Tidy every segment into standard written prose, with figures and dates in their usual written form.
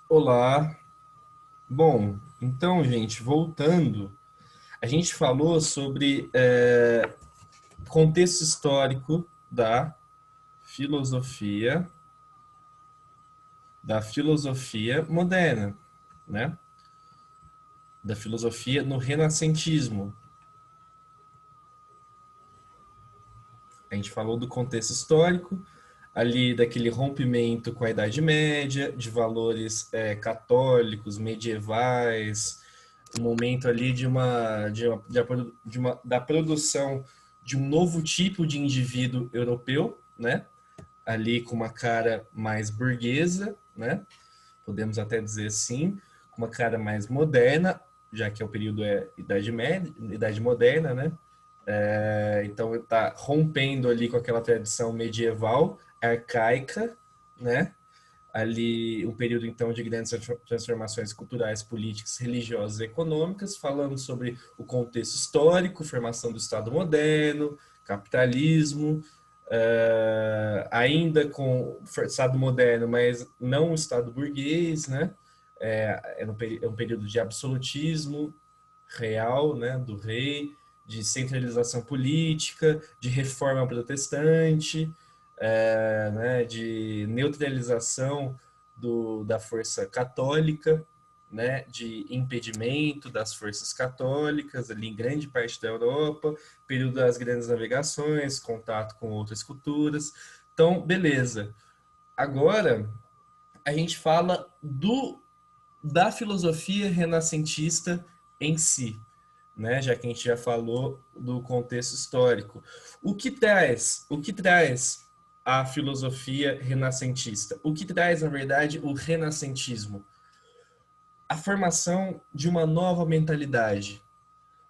Olá. Bom, então, gente, voltando, a gente falou sobre contexto histórico filosofia, da filosofia moderna, né? Da filosofia no renascentismo. A gente falou do contexto histórico, ali daquele rompimento com a Idade Média, de valores católicos, medievais, o momento ali da produção de um novo tipo de indivíduo europeu, né? Ali com uma cara mais burguesa, né? Podemos até dizer assim, com uma cara mais moderna, já que é o período Idade Média, Idade Moderna, né? Então está rompendo ali com aquela tradição medieval, arcaica, né? Ali um período então de grandes transformações culturais, políticas, religiosas e econômicas, falando sobre o contexto histórico, formação do Estado moderno, capitalismo, ainda com o Estado moderno, mas não o Estado burguês, né? É um período de absolutismo real, né, do rei, de centralização política, de reforma protestante, né, de neutralização da força católica, né, de impedimento das forças católicas ali em grande parte da Europa, período das grandes navegações, contato com outras culturas. Então, beleza. Agora a gente fala da filosofia renascentista em si, né? Já que a gente já falou do contexto histórico. O que traz a filosofia renascentista? O que traz, na verdade, o renascentismo? A formação de uma nova mentalidade,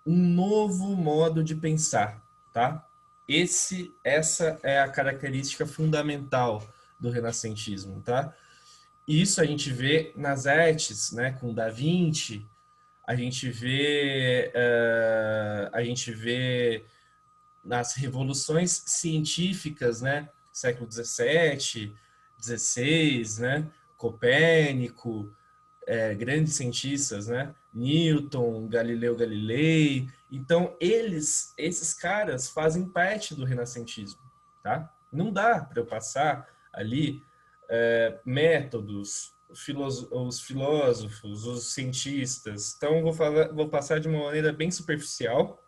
um novo modo de pensar, tá? Essa é a característica fundamental do renascentismo, tá? Isso a gente vê nas artes, né, com Da Vinci, a gente vê nas revoluções científicas, né? Século XVII, XVI, né? Copérnico, grandes cientistas, né? Newton, Galileu Galilei. Então, esses caras fazem parte do renascentismo, tá? Não dá para eu passar ali métodos, os filósofos, os cientistas. Então, vou passar de uma maneira bem superficial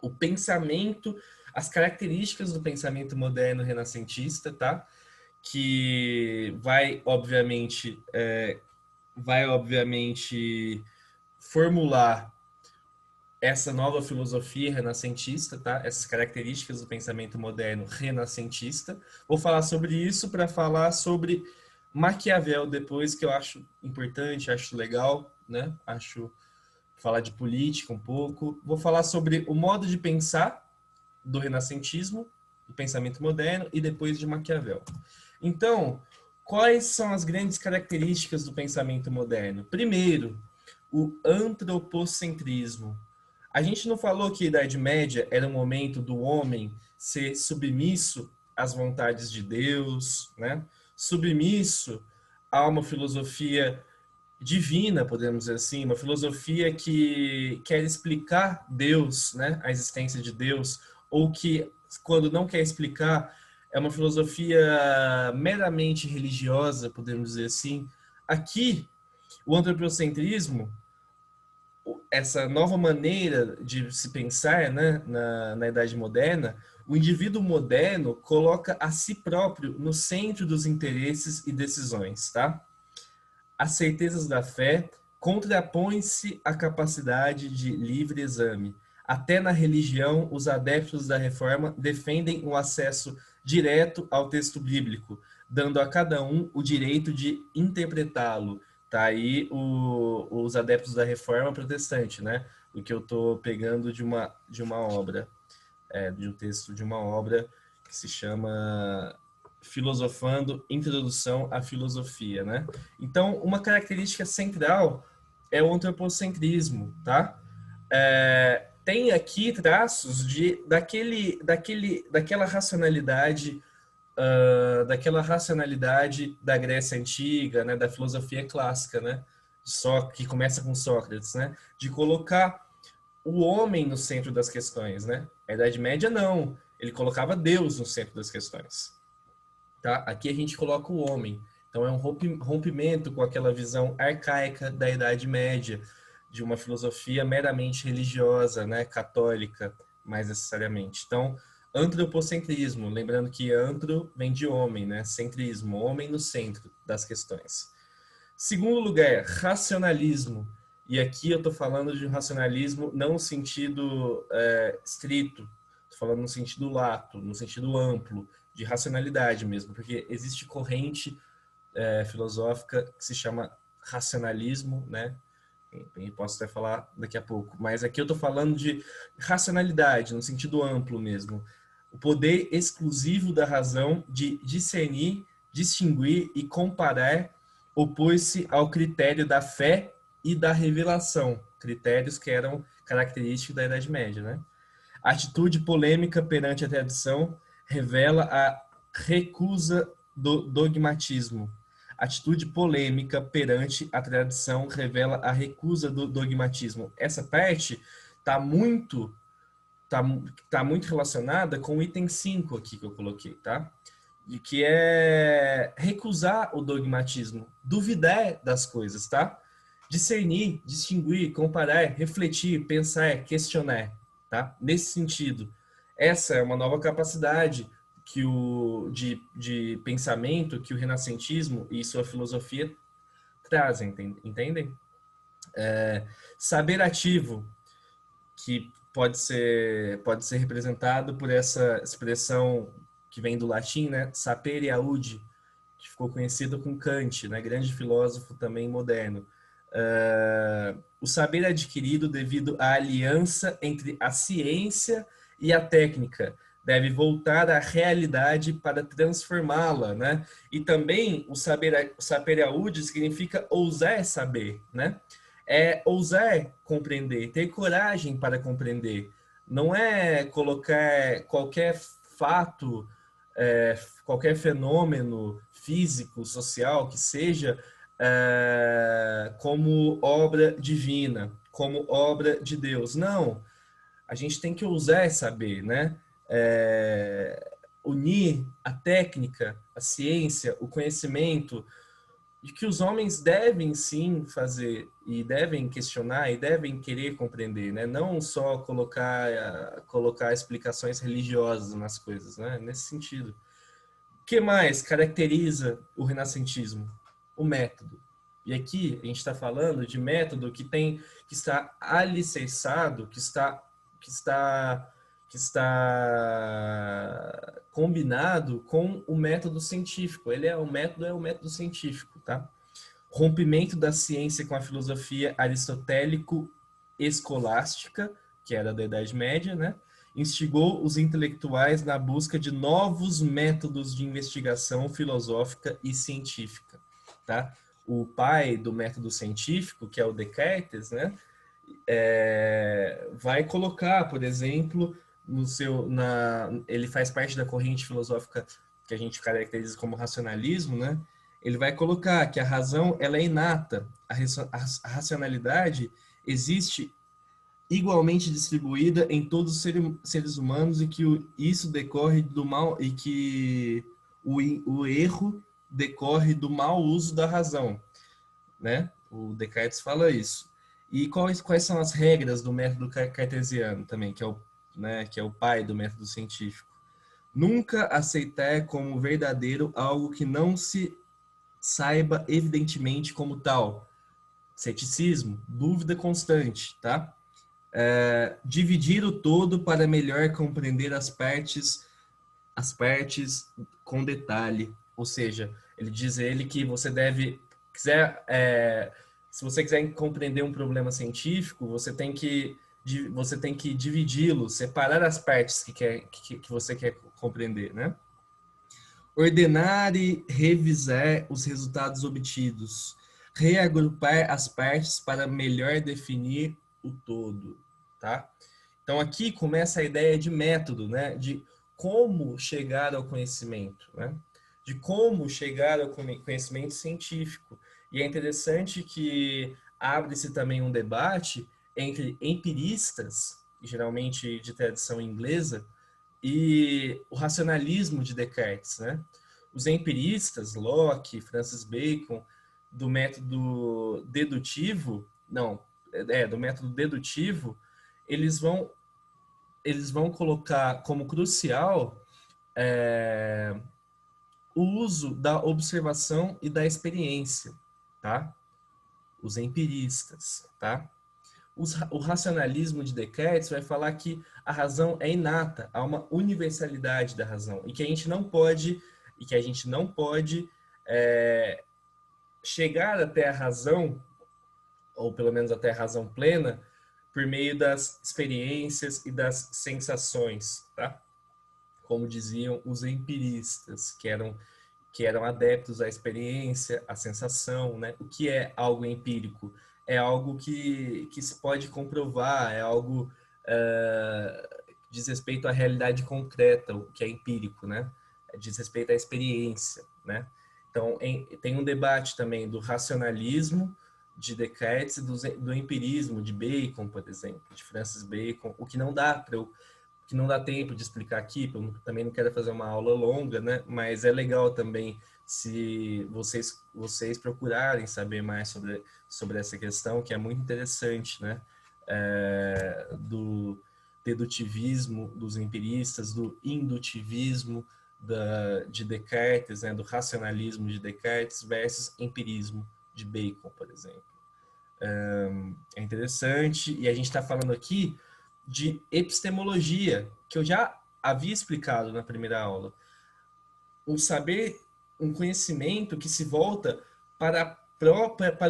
o pensamento, as características do pensamento moderno renascentista, tá? Que vai obviamente formular essa nova filosofia renascentista, tá? Essas características do pensamento moderno renascentista. Vou falar sobre isso para falar sobre Maquiavel depois, que eu acho importante, acho legal, né? Acho falar de política um pouco. Vou falar sobre o modo de pensar do renascentismo, do pensamento moderno e depois de Maquiavel. Então, quais são as grandes características do pensamento moderno? Primeiro, o antropocentrismo. A gente não falou que a Idade Média era o momento do homem ser submisso às vontades de Deus, né? Submisso a uma filosofia divina, podemos dizer assim, uma filosofia que quer explicar Deus, né, a existência de Deus, ou que, quando não quer explicar, é uma filosofia meramente religiosa, podemos dizer assim. Aqui, o antropocentrismo, essa nova maneira de se pensar, né, na Idade Moderna, o indivíduo moderno coloca a si próprio no centro dos interesses e decisões, tá? As certezas da fé contrapõem-se à capacidade de livre exame. Até na religião, os adeptos da reforma defendem o acesso direto ao texto bíblico, dando a cada um o direito de interpretá-lo. Tá aí os adeptos da reforma protestante, né? O que eu estou pegando de uma obra, de um texto de uma obra que se chama Filosofando, Introdução à Filosofia, né? Então, uma característica central é o antropocentrismo, tá? Tem aqui traços daquela racionalidade daquela racionalidade da Grécia Antiga, né, da filosofia clássica, né, que começa com Sócrates, né, de colocar o homem no centro das questões, né? A Idade Média não, ele colocava Deus no centro das questões, tá? Aqui a gente coloca o homem, então é um rompimento com aquela visão arcaica da Idade Média, de uma filosofia meramente religiosa, né, católica, mais necessariamente. Então, antropocentrismo, lembrando que antro vem de homem, né? Centrismo, homem no centro das questões. Segundo lugar, racionalismo. E aqui eu estou falando de racionalismo não no sentido estrito, estou falando no sentido lato, no sentido amplo, de racionalidade mesmo, porque existe corrente filosófica que se chama racionalismo, né? Eu posso até falar daqui a pouco, mas aqui eu estou falando de racionalidade, no sentido amplo mesmo. O poder exclusivo da razão de discernir, distinguir e comparar opôs-se ao critério da fé e da revelação, critérios que eram característicos da Idade Média, né? A atitude polêmica perante a tradição revela a recusa do dogmatismo. A atitude polêmica perante a tradição revela a recusa do dogmatismo. Essa parte está muito, tá muito relacionada com o item 5 aqui que eu coloquei, tá? De que é recusar o dogmatismo, duvidar das coisas, tá? Discernir, distinguir, comparar, refletir, pensar, questionar, tá? Nesse sentido, essa é uma nova capacidade de pensamento que o renascentismo e sua filosofia trazem, entendem? Saber ativo, que pode ser representado por essa expressão que vem do latim, né? Sapere aude, que ficou conhecido com Kant, né? Grande filósofo também moderno. O saber adquirido devido à aliança entre a ciência e a técnica deve voltar à realidade para transformá-la, né? E também o sapere aude significa ousar saber, né? É ousar compreender, ter coragem para compreender. Não é colocar qualquer fato, qualquer fenômeno físico, social que seja, como obra divina, como obra de Deus. Não, a gente tem que ousar saber, né? Unir a técnica, a ciência, o conhecimento, de que os homens devem sim fazer e devem questionar e devem querer compreender, né? Não só colocar explicações religiosas nas coisas, né? Nesse sentido. O que mais caracteriza o renascentismo? O método. E aqui a gente está falando de método que está alicerçado, que está combinado com o método científico. O método é o método científico, tá? Rompimento da ciência com a filosofia aristotélico-escolástica, que era da Idade Média, né? Instigou os intelectuais na busca de novos métodos de investigação filosófica e científica, tá? O pai do método científico, que é o Descartes, né? Vai colocar, por exemplo, ele faz parte da corrente filosófica que a gente caracteriza como racionalismo, né? Ele vai colocar que a razão ela é inata, a racionalidade existe igualmente distribuída em todos os seres humanos e que isso decorre do mal e que o erro decorre do mau uso da razão, né? O Descartes fala isso. E quais são as regras do método cartesiano também, que é o pai do método científico? Nunca aceitar como verdadeiro algo que não se saiba evidentemente como tal. Ceticismo, dúvida constante, tá? Dividir o todo para melhor compreender as partes com detalhe. Ou seja, ele que você se você quiser compreender um problema científico, você tem que dividi-lo, separar as partes que você quer compreender, né? Ordenar e revisar os resultados obtidos, reagrupar as partes para melhor definir o todo, tá? Então aqui começa a ideia de método, né? De como chegar ao conhecimento, né? De como chegar ao conhecimento científico. E é interessante que abre-se também um debate entre empiristas, geralmente de tradição inglesa, e o racionalismo de Descartes, né? Os empiristas, Locke, Francis Bacon, do método dedutivo, não, do método dedutivo, eles vão colocar como crucial o uso da observação e da experiência, tá? Os empiristas, tá? O racionalismo de Descartes vai falar que a razão é inata, há uma universalidade da razão e que a gente não pode chegar até a razão, ou pelo menos até a razão plena, por meio das experiências e das sensações, tá? Como diziam os empiristas, que eram adeptos à experiência, à sensação, né? O que é algo empírico? É algo que se pode comprovar, é algo que diz respeito à realidade concreta, o que é empírico, né? Diz respeito à experiência, né? Então, tem um debate também do racionalismo de Descartes e do empirismo de Bacon, por exemplo, de Francis Bacon, o que não dá para eu que não dá tempo de explicar aqui, eu também não quero fazer uma aula longa, né? Mas é legal também se vocês procurarem saber mais sobre essa questão, que é muito interessante, né? Do dedutivismo dos empiristas, do indutivismo de Descartes, né? Do racionalismo de Descartes versus empirismo de Bacon, por exemplo. É interessante, e a gente está falando aqui de epistemologia, que eu já havia explicado na primeira aula. Um saber, um conhecimento que se volta para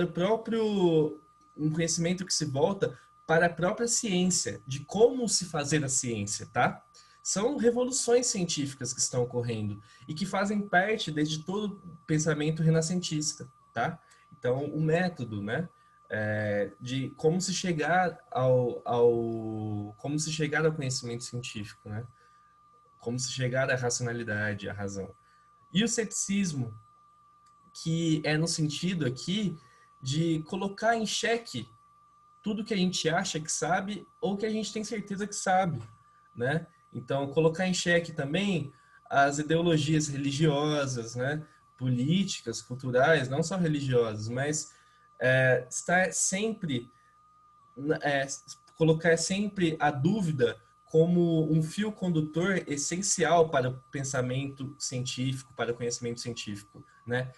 o próprio, um conhecimento que se volta para a própria ciência, de como se fazer a ciência, tá? São revoluções científicas que estão ocorrendo e que fazem parte desde todo o pensamento renascentista, tá? Então, o método, né? De como se chegar como se chegar ao conhecimento científico, né? Como se chegar à racionalidade, à razão. E o ceticismo, que é no sentido aqui de colocar em xeque tudo que a gente acha que sabe ou que a gente tem certeza que sabe, né? Então, colocar em xeque também as ideologias religiosas, né? Políticas, culturais, não só religiosas, mas estar sempre é, colocar sempre a dúvida como um fio condutor essencial para o pensamento científico, para o conhecimento científico, né?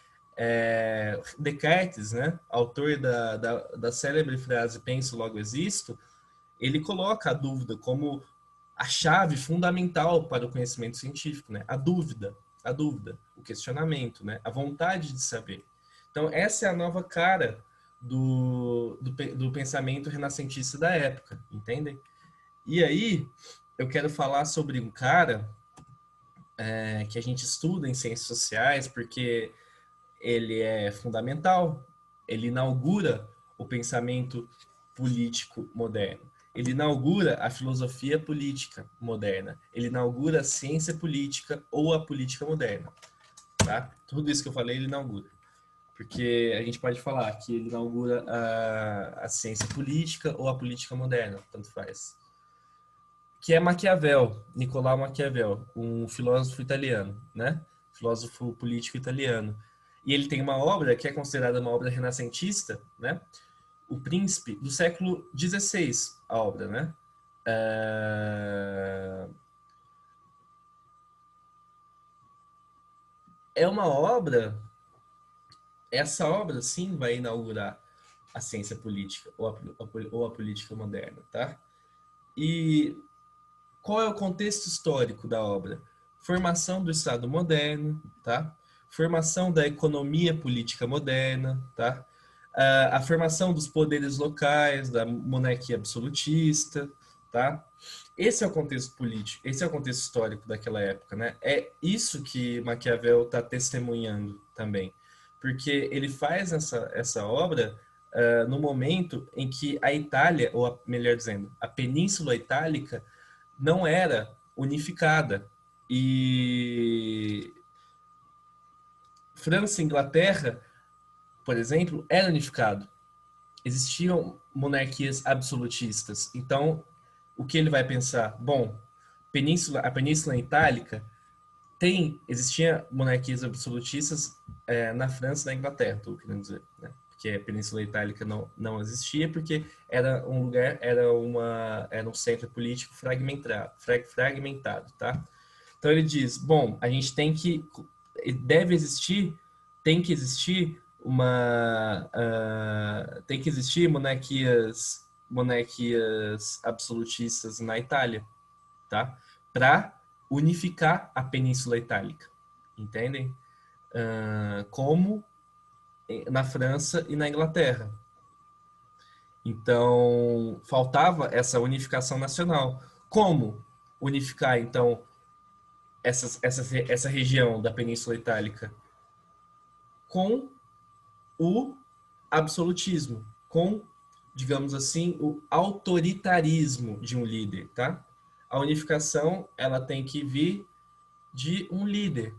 Descartes, né, autor da célebre frase "penso, logo existo", ele coloca a dúvida como a chave fundamental para o conhecimento científico, né? A dúvida, o questionamento, né? A vontade de saber. Então, essa é a nova cara do pensamento renascentista da época, entendem? E aí, eu quero falar sobre um cara que a gente estuda em ciências sociais, porque ele é fundamental, ele inaugura o pensamento político moderno. Ele inaugura a filosofia política moderna. Ele inaugura a ciência política ou a política moderna. Tá? Tudo isso que eu falei, ele inaugura. Porque a gente pode falar que ele inaugura a ciência política ou a política moderna, tanto faz. Que é Maquiavel, Nicolau Maquiavel, um filósofo italiano, né? Filósofo político italiano. E ele tem uma obra que é considerada uma obra renascentista, né? O Príncipe, do século XVI, a obra, né? É uma obra, essa obra sim vai inaugurar a ciência política ou a política moderna, tá? E qual é o contexto histórico da obra? Formação do Estado moderno, tá? Formação da economia política moderna, tá? A formação dos poderes locais, da monarquia absolutista, tá? Esse é o contexto político, esse é o contexto histórico daquela época, né? É isso que Maquiavel está testemunhando também, porque ele faz essa obra no momento em que a Itália, ou melhor dizendo, a Península Itálica não era unificada E França e Inglaterra, por exemplo, era unificado. Existiam monarquias absolutistas. Então, o que ele vai pensar? Bom, a Península Itálica existia monarquias absolutistas na França e na Inglaterra, estou querendo dizer, né? Porque a Península Itálica não existia, porque era um lugar, era um centro político fragmentado, tá? Então ele diz, bom, a gente tem que existir tem que existir monarquias absolutistas na Itália, tá? Para unificar a Península Itálica, entendem? Como na França e na Inglaterra. Então, faltava essa unificação nacional. Como unificar, então, essa região da Península Itálica? Com o absolutismo, com, digamos assim, o autoritarismo de um líder, tá? A unificação, ela tem que vir de um líder,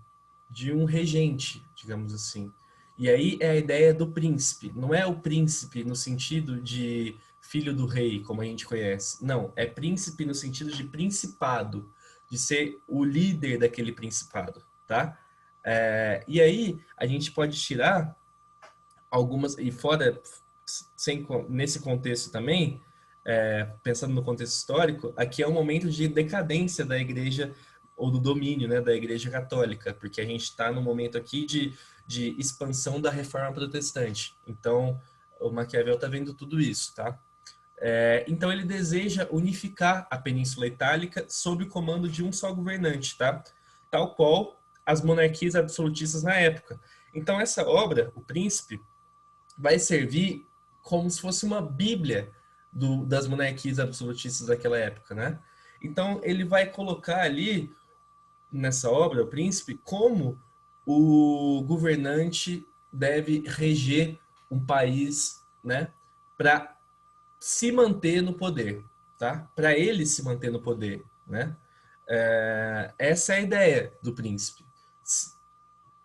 de um regente, digamos assim. E aí é a ideia do príncipe. Não é o príncipe no sentido de filho do rei, como a gente conhece. Não, é príncipe no sentido de principado, de ser o líder daquele principado, tá? E aí a gente pode tirar algumas, e fora, nesse contexto também, pensando no contexto histórico, aqui é um momento de decadência da igreja, ou do domínio, né, da igreja católica, porque a gente está no momento aqui de expansão da reforma protestante. Então, o Maquiavel está vendo tudo isso, tá? Então, ele deseja unificar a Península Itálica sob o comando de um só governante, tá? Tal qual as monarquias absolutistas na época. Então, essa obra, O Príncipe, vai servir como se fosse uma bíblia das monarquias absolutistas daquela época, né? Então, ele vai colocar ali, nessa obra, O Príncipe, como o governante deve reger um país, né? Para se manter no poder, tá? Para ele se manter no poder, né? Essa é a ideia do príncipe.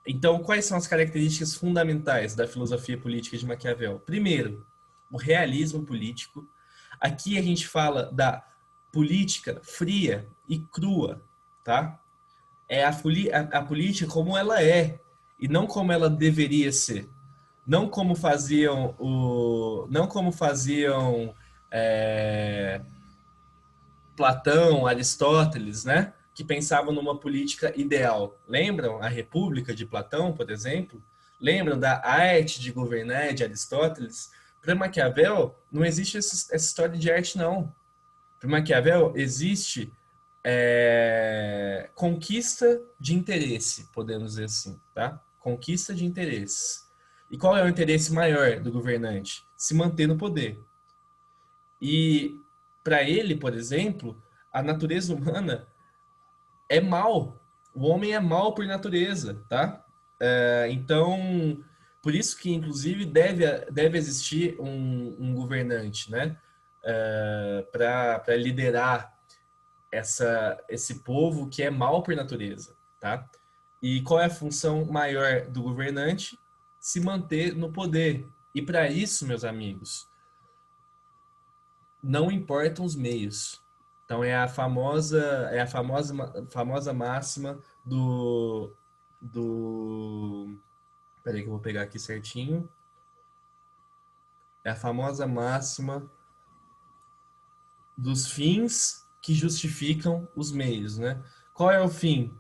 Então, quais são as características fundamentais da filosofia política de Maquiavel? Primeiro, o realismo político. Aqui a gente fala da política fria e crua, tá? É a política como ela é e não como ela deveria ser. Não como faziam Platão, Aristóteles, né? Que pensavam numa política ideal. Lembram a República de Platão, por exemplo? Lembram da arte de governar de Aristóteles? Para Maquiavel, não existe essa história de arte, não. Para Maquiavel, existe conquista de interesse, podemos dizer assim, tá? Conquista de interesses. E qual é o interesse maior do governante? Se manter no poder. E para ele, por exemplo, a natureza humana é mal. O homem é mal por natureza, tá? Então, por isso que, inclusive, deve existir um governante, né? Para liderar esse povo que é mal por natureza, tá? E qual é a função maior do governante? Se manter no poder. E para isso, meus amigos, não importam os meios. Então famosa máxima do peraí que eu vou pegar aqui certinho. É a famosa máxima dos fins que justificam os meios, né? Qual é o fim?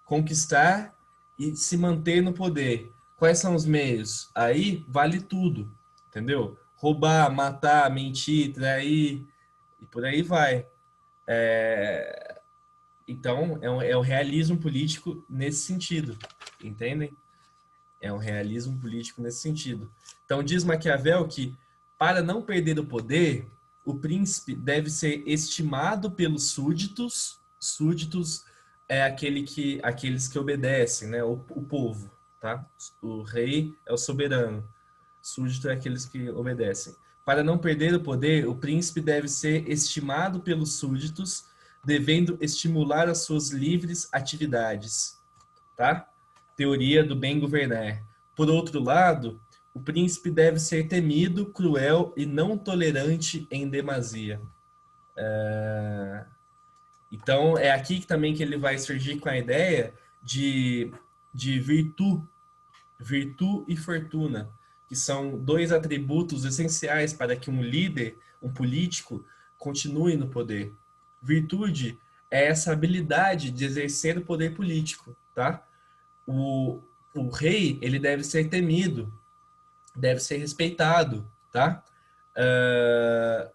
Conquistar e se manter no poder. Quais são os meios? Aí vale tudo, entendeu? Roubar, matar, mentir, trair e por aí vai. Então, é um realismo político nesse sentido, entendem? É um realismo político nesse sentido. Então, diz Maquiavel que, para não perder o poder, o príncipe deve ser estimado pelos súditos. Súditos é aqueles que obedecem, né? O povo, tá? O rei é o soberano. Súdito é aqueles que obedecem. Para não perder o poder, o príncipe deve ser estimado pelos súditos, devendo estimular as suas livres atividades, tá? Teoria do bem governar. Por outro lado, o príncipe deve ser temido, cruel e não tolerante em demasia. Então, é aqui também que ele vai surgir com a ideia de virtude e fortuna, que são dois atributos essenciais para que um líder, um político, continue no poder. Virtude é essa habilidade de exercer o poder político, tá? O, o rei, ele deve ser temido, deve ser respeitado, tá? Uh,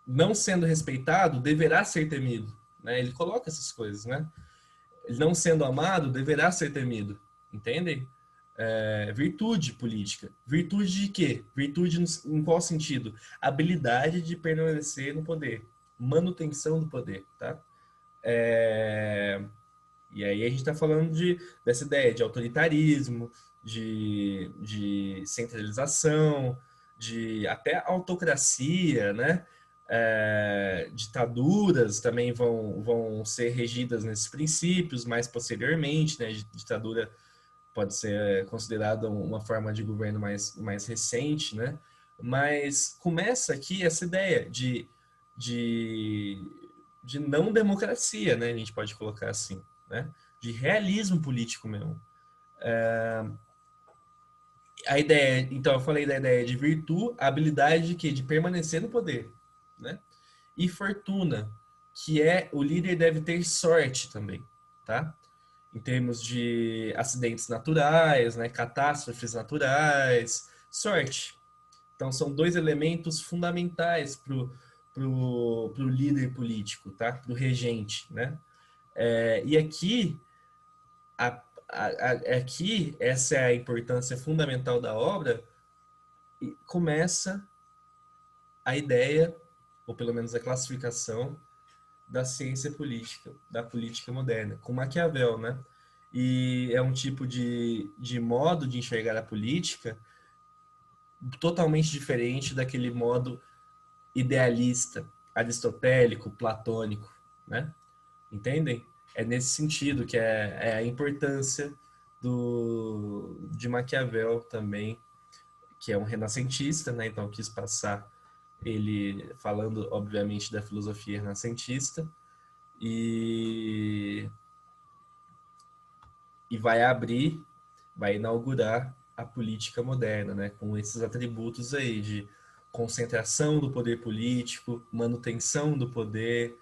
não sendo respeitado, deverá ser temido, né? Ele coloca essas coisas, né? Ele não sendo amado, deverá ser temido, entendem? Virtude política. Virtude de quê? Virtude em qual sentido? Habilidade de permanecer no poder. Manutenção do poder, tá? E aí a gente está falando dessa ideia de autoritarismo, de centralização, de até autocracia, né? Ditaduras também vão ser regidas nesses princípios mais posteriormente, né? Ditadura pode ser considerada uma forma de governo mais recente, né? Mas começa aqui essa ideia de, de não democracia, né? A gente pode colocar assim, né? De realismo político mesmo. A ideia, então eu falei da ideia de virtude, a habilidade de quê? De permanecer no poder, né? E fortuna, que é o líder deve ter sorte também, tá? Em termos de acidentes naturais, né, catástrofes naturais, sorte. Então, são dois elementos fundamentais pro líder político, tá? Pro regente, né? E aqui, aqui, essa é a importância fundamental da obra, e começa a ideia, ou pelo menos a classificação, da ciência política, da política moderna, com Maquiavel, né? E é um tipo de modo de enxergar a política totalmente diferente daquele modo idealista, aristotélico, platônico, né? Entendem? É nesse sentido que é a importância de Maquiavel também, que é um renascentista, né? Então quis passar ele falando, obviamente, da filosofia renascentista e, e vai inaugurar a política moderna, né? Com esses atributos aí de concentração do poder político, manutenção do poder,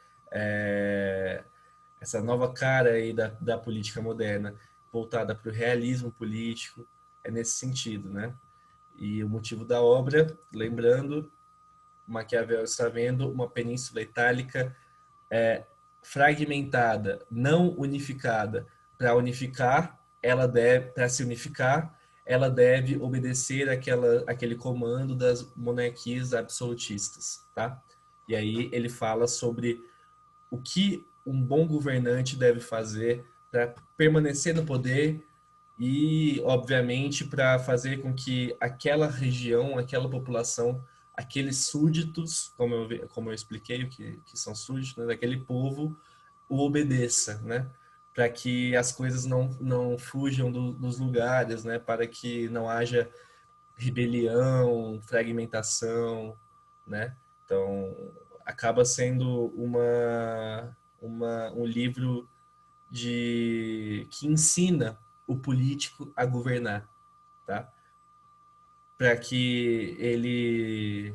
essa nova cara aí da política moderna voltada para o realismo político, é nesse sentido, né? E o motivo da obra, lembrando, Maquiavel está vendo uma península itálica fragmentada, não unificada. Para unificar, para se unificar, ela deve obedecer aquele comando das monarquias absolutistas, tá? E aí ele fala sobre o que um bom governante deve fazer para permanecer no poder e, obviamente, para fazer com que aquela região, aquela população, aqueles súditos, como eu expliquei, que são súditos, né, daquele povo, o obedeça, né? Para que as coisas não fujam dos lugares, né? Para que não haja rebelião, fragmentação, né? Então, acaba sendo um livro que ensina o político a governar, tá? Para que ele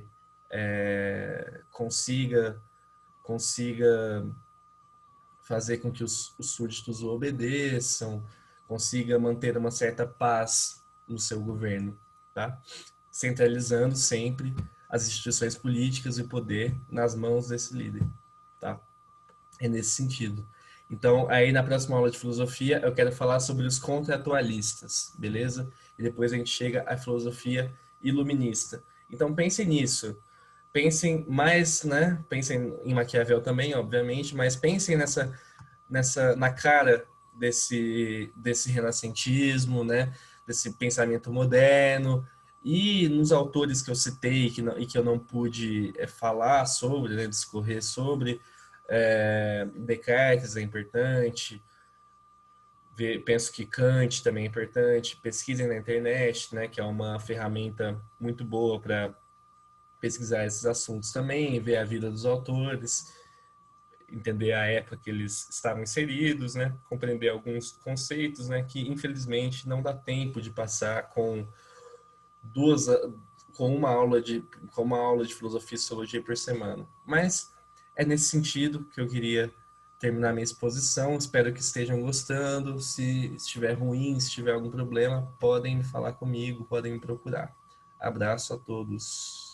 consiga fazer com que os súditos o obedeçam, consiga manter uma certa paz no seu governo, tá? Centralizando sempre as instituições políticas e o poder nas mãos desse líder, tá? É nesse sentido. Então, aí na próxima aula de filosofia, eu quero falar sobre os contratualistas, beleza? E depois a gente chega à filosofia iluminista. Então, pensem nisso. Pensem mais, né? Pensem em Maquiavel também, obviamente, mas pensem na cara desse renascentismo, né? Desse pensamento moderno e nos autores que eu citei e que eu não pude falar sobre, né? Discorrer sobre, Descartes é importante, penso que Kant também é importante, pesquisem na internet, né, que é uma ferramenta muito boa para pesquisar esses assuntos também, ver a vida dos autores, entender a época que eles estavam inseridos, né, compreender alguns conceitos, né, que infelizmente não dá tempo de passar duas com uma aula de filosofia e sociologia por semana. Mas é nesse sentido que eu queria terminar minha exposição. Espero que estejam gostando. Se estiver ruim, se tiver algum problema, podem me falar comigo, podem me procurar. Abraço a todos.